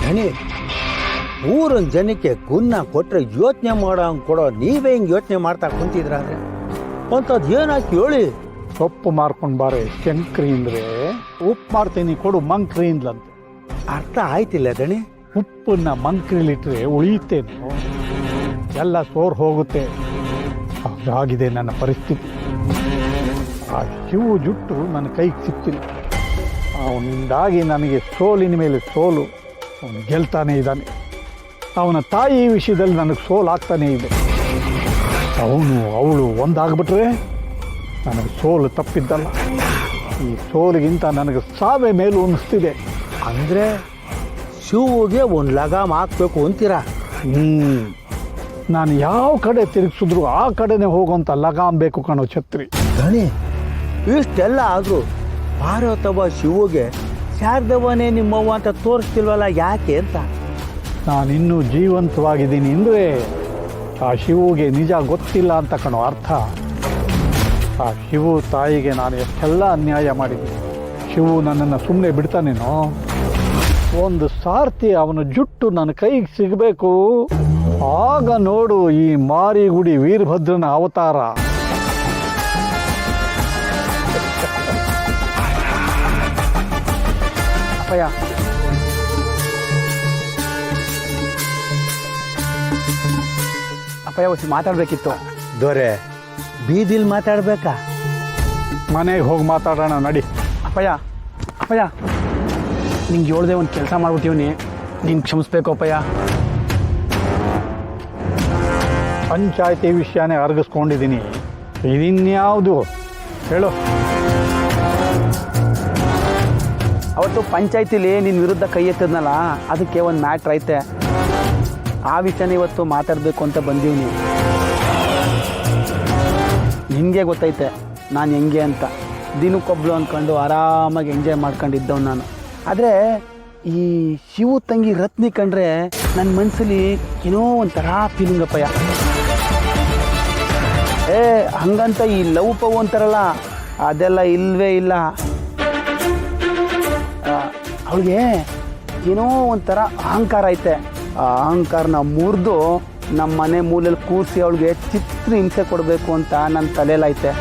ಧಣಿ ಊರಿನ ಜನಕ್ಕೆ ಗುನ್ನ ಕೊಟ್ರೆ ಯೋಚನೆ ಮಾಡೋ ಹಂಗೆ ಕೊಡೋ ನೀವೇ ಹಿಂಗೆ ಯೋಚನೆ ಮಾಡ್ತಾ ಕುಂತಿದ್ರಾದ್ರೆ ಅಂಥದ್ದು ಏನಾಯ್ತು ಹೇಳಿ. ಸೊಪ್ಪು ಮಾರ್ಕೊಂಡು ಬಾರೆ ಶಂಕ್ರಿ ಅಂದ್ರೆ ಉಪ್ಪು ಮಾರ್ತೀನಿ ಕೊಡು ಮಂಕ್ರಿ ಅಂದ್ಲಂತೆ. ಅರ್ಥ ಆಯ್ತಿಲ್ಲ ದಣಿ. ಉಪ್ಪನ್ನ ಮಂಕ್ರಿಲಿಟ್ರೆ ಉಳಿಯುತ್ತೇನು, ಎಲ್ಲ ಸೋರ್ ಹೋಗುತ್ತೆ. ಹಾಗಾಗಿದೆ ನನ್ನ ಪರಿಸ್ಥಿತಿ. ಆ ಶಿವು ಜುಟ್ಟು ನನ್ನ ಕೈಗೆ ಸಿಕ್ತಿಲ್ಲ. ಅವನಿಂದಾಗಿ ನನಗೆ ಸೋಲಿನ ಮೇಲೆ ಸೋಲು. ಅವನು ಗೆಲ್ತಾನೆ ಇದ್ದಾನೆ. ಅವನ ತಾಯಿ ವಿಷಯದಲ್ಲಿ ನನಗೆ ಸೋಲಾಗ್ತಾನೇ ಇದೆ. ಅವಳು ಒಂದಾಗ್ಬಿಟ್ರೆ ನನಗೆ ಸೋಲು ತಪ್ಪಿದ್ದಲ್ಲ. ಈ ಸೋಲಿಗಿಂತ ನನಗೆ ಸಾವೇ ಮೇಲೂ ಅನ್ನಿಸ್ತಿದೆ. ಅಂದರೆ ಶಿವುಗೆ ಒಂದು ಲಗಾಮ್ ಹಾಕ್ಬೇಕು ಅಂತೀರಾ? ನಾನು ಯಾವ ಕಡೆ ತಿರುಗಿಸಿದ್ರು ಆ ಕಡೆನೇ ಹೋಗುವಂಥ ಲಗಾಮ್ ಬೇಕು ಕಣೋ ಛತ್ರಿ. ಧಣಿ, ಇಷ್ಟೆಲ್ಲ ಆದರೂ ಪಾರ್ವತವ್ವ ಶಿವುಗೆ ಶಾರದವ್ವನೇ ನಿಮ್ಮವ್ವ ಅಂತ ತೋರಿಸ್ತಿಲ್ವಲ್ಲ, ಯಾಕೆ ಅಂತ? ನಾನಿನ್ನೂ ಜೀವಂತವಾಗಿದ್ದೀನಿ ಅಂದರೆ ಆ ಶಿವುಗೆ ನಿಜ ಗೊತ್ತಿಲ್ಲ ಅಂತ ಕಣೋ ಅರ್ಥ. ಆ ಶಿವು ತಾಯಿಗೆ ನಾನು ಎಷ್ಟೆಲ್ಲ ಅನ್ಯಾಯ ಮಾಡಿದ್ದೀನಿ. ಶಿವು ನನ್ನನ್ನು ಸುಮ್ಮನೆ ಬಿಡ್ತಾನೇನೋ? ಒಂದು ಸಾರ್ತಿ ಅವನ ಜುಟ್ಟು ನನ್ನ ಕೈಗೆ ಸಿಗಬೇಕು. ಆಗ ನೋಡು ಈ ಮಾರಿಗುಡಿ ವೀರಭದ್ರನ ಅವತಾರ. ಅಪ್ಪಯ್ಯ, ಅಪ್ಪಯ್ಯ ಒಸಿ ಮಾತಾಡಬೇಕಿತ್ತು. ದೊರೆ, ಬೀದಿಲ್ ಮಾತಾಡ್ಬೇಕಾ? ಮನೆಗೆ ಹೋಗಿ ಮಾತಾಡೋಣ ನಡಿ. ಅಪ್ಪಯ್ಯ ಅಪ್ಪಯ್ಯ, ನಿಂಗೆ ಹೇಳ್ದೆ ಒಂದು ಕೆಲಸ ಮಾಡ್ಬಿಟ್ಟಿವ್ನಿ, ನೀನು ಕ್ಷಮಿಸ್ಬೇಕು ಅಪ್ಪಯ್ಯ. ಪಂಚಾಯತಿ ವಿಷಯನೇ ಅರ್ಗಿಸ್ಕೊಂಡಿದ್ದೀನಿ. ಇದಿನ್ಯಾವುದು ಹೇಳು. ಅವತ್ತು ಪಂಚಾಯತಿಲಿ ನಿನ್ನ ವಿರುದ್ಧ ಕೈ ಎತ್ತದ್ನಲ್ಲ, ಅದಕ್ಕೆ ಒಂದು ಮ್ಯಾಟ್ರ್ ಐತೆ. ಆ ವಿಷಯನ ಇವತ್ತು ಮಾತಾಡಬೇಕು ಅಂತ ಬಂದೀವಿ. ನಿನಗೆ ಗೊತ್ತೈತೆ ನಾನು ಹೆಂಗೆ ಅಂತ. ದಿನಕ್ಕೊಬ್ಳು ಅಂದ್ಕೊಂಡು ಆರಾಮಾಗಿ ಎಂಜಾಯ್ ಮಾಡ್ಕೊಂಡಿದ್ದವ್ ನಾನು. ಆದರೆ ಈ ಶಿವು ತಂಗಿ ರತ್ನಿ ಕಂಡ್ರೆ ನನ್ನ ಮನಸ್ಸಲ್ಲಿ ಏನೋ ಒಂಥರ ಫೀಲಿಂಗ್ ಅಪ್ಪಯ್ಯ. ಹಂಗಂತ ಈ ಲವ್ ಪವ್ ಅಂತಾರಲ್ಲ, ಅದೆಲ್ಲ ಇಲ್ಲವೇ ಇಲ್ಲ. ಅವಳಿಗೆ ಏನೋ ಒಂಥರ ಅಹಂಕಾರ ಐತೆ. ಆ ಅಹಂಕಾರನ ಮುರಿದು ನಮ್ಮ ಮನೆ ಮೂಲೆಯಲ್ಲಿ ಕೂರಿಸಿ ಅವಳಿಗೆ ಚಿತ್ರ ಹಿಂಸೆ ಕೊಡಬೇಕು ಅಂತ ನನ್ನ ತಲೆಯಲ್ಲೈತೆ.